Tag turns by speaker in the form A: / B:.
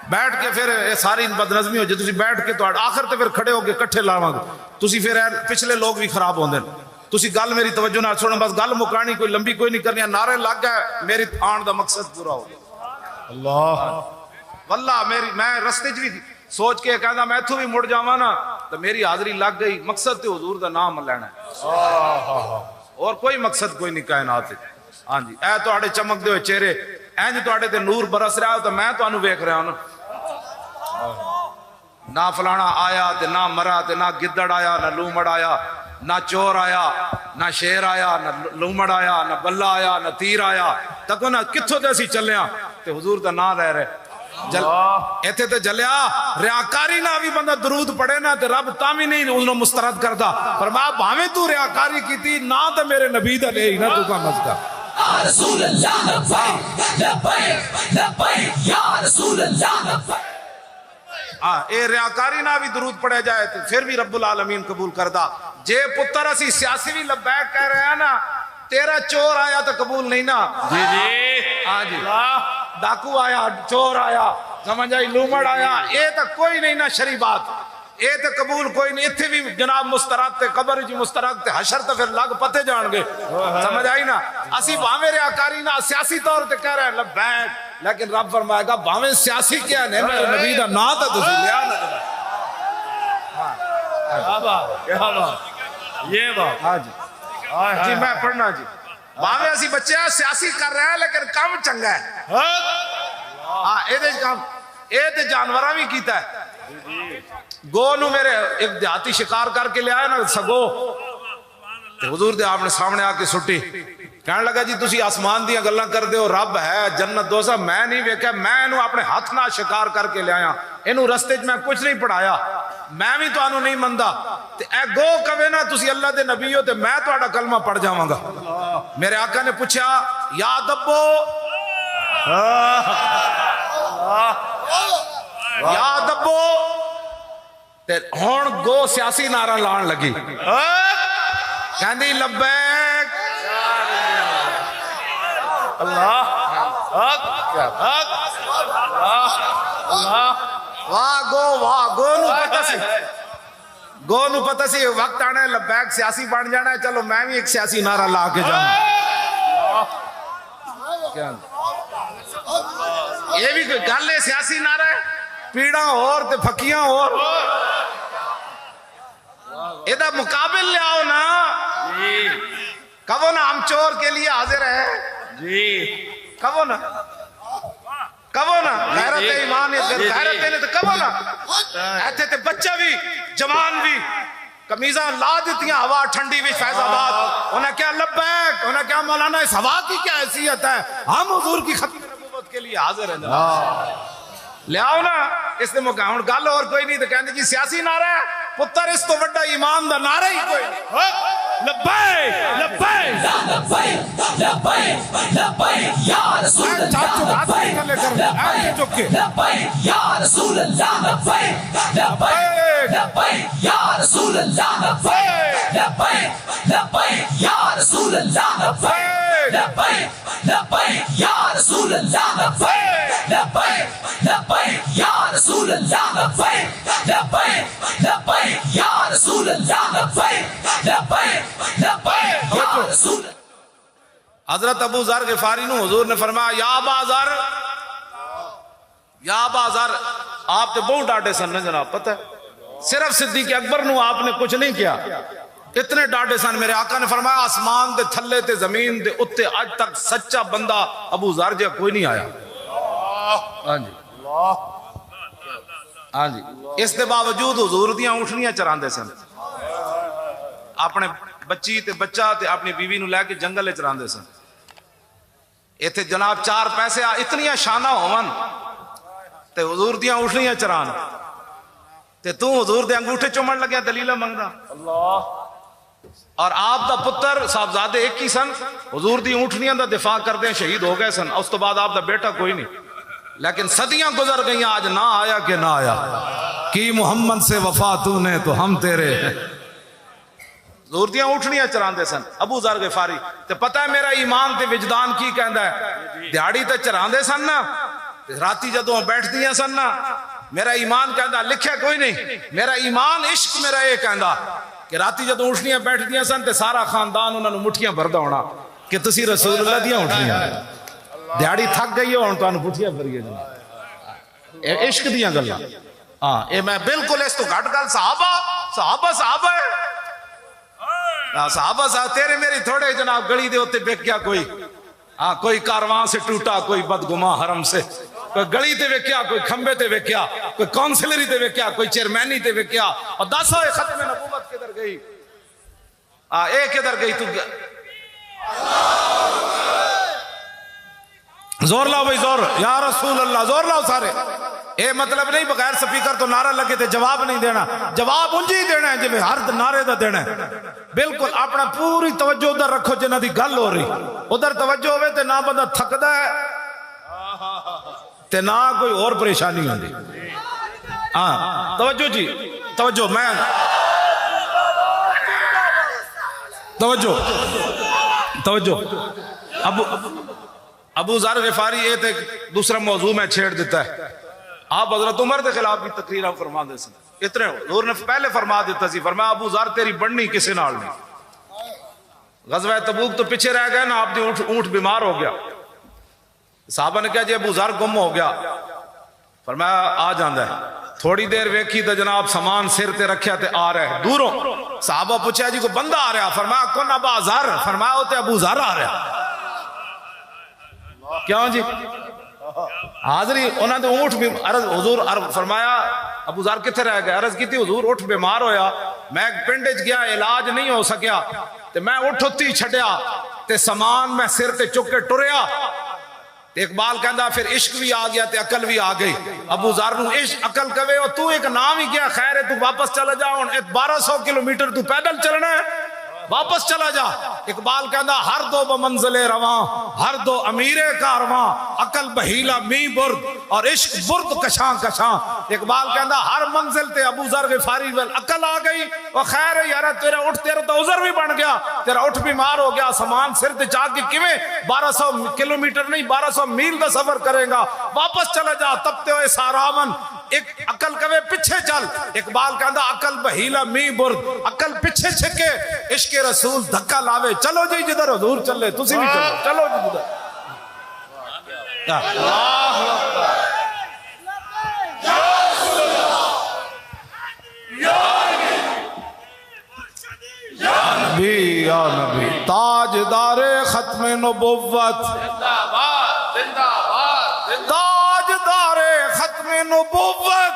A: बैठ के फिर ये सारी बदनज़मी हो जाए, तुसी बैठ के तो आखिर तो फिर खड़े होके कट्ठे लावांगे, तुसी फिर पिछले लोग भी खराब होंदे। तुसी गल मेरी तवज्जो नाल सुनो, बस गल मुकानी कोई लंबी कोई नहीं करनी, नारे लग गए मेरी आन दा मकसद पूरा हो गया। अल्लाह वल्लाह मेरी मैं रस्ते च भी सोच के कहना मैं इथों भी मुड़ जावा ना तो मेरी हाजरी लग गई, मकसद तो हुजूर दा नाम लेना और कोई मकसद कोई नहीं कायनात। हाँ जी ए तुहाडे चमकदे हुए चेहरे इंज तुहाडे ते नूर बरस रहा हो तो मैं तुहानू वेख रहा हूं ना फलाना आया ते ना मरा ते ना गिद्दड़ आया ना लूमड़ आया ना चोर आया ना शेर आया ना लूमड़ आया ना बल्ला आया ना तीर आया तको ना कित्थों ते असीं चलिया ते हुजूर दा नाम ले रहे इथे ते जलिया रियाकारी ना भी बंदा दरूद पढ़े ना ते रब तां भी नहीं उन्होंने मुस्तरद करदा, पर मैं भावें तू रियाकारी कीती ना ते मेरे नबी दा ले ना तू का मजदा रसूल अल्लाह या रसूल अल्लाह। हाँ ये रियाकारी ना भी दरूद पढ़े जाए तो फिर भी रब्बुल आलमीन कबूल करदा। जे पुत्र असी सियासी भी लब्बैक कह रहे हैं ना, तेरा चोर आया तो कबूल नहीं ना। जी जी हाँ जी डाकू आया चोर आया समझ आई लूमड़ आया ये तो कोई नहीं ना शरी बात, ये तो कबूल कोई नहीं। इत्थे भी जनाब मुस्तरद ते कब्र च मुस्तरद ते हशर तो फिर लग पते जाणगे समझ आई ना। असी भावे रियाकारी ना सियासी तौर ते कह रहे हैं लब्बैक, लेकिन रब फरमाएगा भावे सियासी क्या ने मेरे नबी दा नाम तो तुसी लिया ना। क्या बात ये बात हाँ जी जी मैं पढ़ना जी भावे असी बच्चे सियासी कर रहे हैं लेकिन काम चंगा है। हाँ ये काम ये ते जानवरा भी कीता है। गो नू मेरे एक देहाती शिकार करके ले आया ना सगो ते हुजूर दे आपने सामने आके सुट्टी, कहने लगा जी तुसी आसमान दी गल्लां करदे हो, रब है जन्नत दोसा मैं नहीं वेख्या, मैं इनू अपने हाथ नाल शिकार करके ले आया, इनू रस्ते च मैं कुछ नहीं पढ़ाया, मैं भी तुहानू नहीं मनदा ते ए गो कवे ना तुसी अल्लाह दे नबी हो ते मैं तुहाडा कलमा पढ़ जावांगा। मेरे आका ने पूछा या दब्बो या दब्बो ते हुण गो सियासी नारा लाण लगी कहंदी लब्बैक अल्लाह वाह गो नू पता सी, गो नू पता सी वक्त आना है लब्बैक सियासी बन जाना है, चलो मैं भी एक सियासी नारा ला के जाऊं। ये भी कोई गल है सियासी नारा है, पीड़ा और ते फकियां और इधर मुकाबिल ले आओ ना कबो ना हम चोर के लिए हाजिर है जी कबो ना गैरत ईमान गैरत ने तो कबो ना ऐथे ते बच्चा भी जवान भी कमीजा ला दी हवा ठंडी भी फैजाबाद उन्हें क्या लब्बैक उन्हें क्या मौलाना इस हवा की क्या हैसियत है, हम हुजूर की खत्म नबूवत के लिए हाजिर है ले आओ ना इसने मौका हुण गल और कोई नहीं तो कहने जी सियासी नारा है पुत्र इस तो वड्डा ईमान दा नारा ही कोई नहीं। लब्बैक लब्बैक लब्बैक लब्बैक या रसूल अल्लाह लब्बैक या रसूल अल्लाह लब्बैक लब्बैक या रसूल अल्लाह लब्बैक लब्बैक या रसूल अल्लाह लब्बैक लब्बैक या रसूल अल्लाह लब्बैक लब्बैक या रसूल अल्लाह लब्बैक लब्बैक या रसूल अल्लाह लब्बैक लब्बैक या रसूल। हजरत अबू जर गिफारी नु हुजूर ने फरमाया या बाजार आप तो बहुत डांटे सन जनाब, पता है सिर्फ सिद्दीक अकबर नु आपने कुछ नहीं किया, इतने डांटे सन। मेरे आका ने फरमाया आसमान दे थल्ले ते जमीन दे उत्ते आज तक सच्चा बंदा अबू जर जिहा कोई नहीं आया। हाँ जी हाँ जी इस दे बावजूद हुजूर दियां ऊँटनियां चरांदे सन, अपने बच्ची ते बच्चा ते अपनी बीवी नु लैके जंगल च चरांदे सन। इत्थे जनाब चार पैसे इतनियां शाना होवन ते हुजूर दियां ऊँटनियां चरान ते तू हुजूर दे अंगूठे चुमन लग्या दलीला मंगदा। अल्लाह और आप दा पुत्र साहबजादे एक ही सन, हुजूर दी ऊँटनियां दा दिफा करदे शहीद हो गए सन, उस तो बाद आप दा बेटा कोई नहीं, लेकिन सदियां गुजर गई आज ना आया कि ना आया कि मोहम्मद से वफा तूने तो हम तेरे हुजूर दियां ऊँटनियां चरांदे सन। अबू जर गिफारी ते पता है मेरा ईमान ते विजदान की कहंदा है, दिहाड़ी ते चरांदे सन ना राती जदों बैठ दिया सन ना, मेरा ईमान कहता लिखा कोई नहीं, मेरा ईमान इश्क मेरा ये कहता कि राती जदों उठनियां बैठ दिया सन ते सारा खानदान उन्होंने मुठियां भरदा होना कि तुसी रसूलुल्लाह दियां उठनियां, दिहाड़ी थक गई हो हुण तुहानू पुठियां भरीए जनाब। इश्क दियां गल्लां। हाँ ये मैं बिल्कुल इस तो घट गल सहाबा सहाबा सहाबा है। सहाबा साहब तेरे मेरी थोड़े जनाब गली दे उत्ते बेक गया कोई, हाँ कोई कारवां से टूटा, कोई बदगुमा हरम से, कोई गली ते वेख्या, कोई खंबे ते वेख्या, कोई काउंसिलरी ते वेख्या, कोई चेयरमैनी ते वेख्या। और दस होए खत्म नबूवत किधर गई? ए किधर गई तू? जोर लाओ भाई जोर, या रसूल अल्लाह, जोर लाओ सारे। ये मतलब नहीं बगैर स्पीकर तो नारा लगे तो जवाब नहीं देना, जवाब उंज ही देना है जिवें हर नारे का देना है। बिल्कुल अपना पूरी तवज्जो उधर रखो जिन्हां दी गल हो रही, उधर तवज्जो होवे ते ना बंदा थकदा है ते ना कोई और परेशानी होती। हाँ तवज्जो जी, तवज्जो, मैं तवज्जो तवज्जो। अबू ज़र ग़िफ़ारी ये ते दूसरा मौजू में छेड़ देता है। आप हज़रत उमर के खिलाफ भी तकरीर फरमा दे सन, इतने हुज़ूर ने पहले फरमा दिता सी, फरमाया अबू ज़र तेरी बढ़नी किसी नाल नहीं। ग़ज़वा तबूक तो पीछे रह गया ना, आपकी ऊँट बीमार हो गया। साहबा ने कहा जी अबू ज़र गुम हो गया, फरमाया आ जाता है। थोड़ी देर वेखी तो जनाब समान सिर ते रखा ते आ रहा है दूरों। साहबा पूछा जी को बंदा आ रहा, फरमाया कौन? अबू ज़र। फरमाया वो अबू ज़र आ रहा। क्यों जी? हाजरी उन्होंने ऊँट भी अर्ज हुजूर फरमाया अबू ज़र किथे रह गया? अर्ज की हुजूर उठ बीमार होया, मैं पिंड च गया, इलाज नहीं हो सकिया, ते मैं उठ उत्ती छड्या ते समान मैं सिर ते चुक के टुरया। इकबाल कहता फिर इश्क भी आ गया ते अकल भी आ गई। अबू ज़र नूं इश्क अकल कवे और तू एक नाम ही क्या, खैर है तू वापस चला जा, हुण 1200 किलोमीटर तू पैदल चलना है, वापस चला जा। इकबाल कहता हर दो बमंज़िले रवां, हर दो अमीरे कारवां, अकल बहीला मी बुर्द और इश्क बुर्द कशां कशां। इकबाल कहता हर मंजिल ते अबू ज़र ग़िफ़ारी वल अकल आ गई और खैर यार तेरा उठ, तेरा तो उज़र भी बन गया, तेरा उठ बीमार हो गया, समान सिर ते चाक के किवें 1200 किलोमीटर नहीं 1200 मील का सफर करेगा, वापस चला जा। तपते हुए सारावन एक अकल कवे पीछे चल। इकबाल कहता अकल बहीला मी बुर्द, अकल पीछे छिके, इश्क रसूल धक्का लावे। चलो जी जिधर हुजूर चले तुसी भी चलो, चलो जी जिधर। या नबी ताजदारे खत्म नबुव्वत जिंदाबाद जिंदाबाद, ताजदारे खत्म नबुव्वत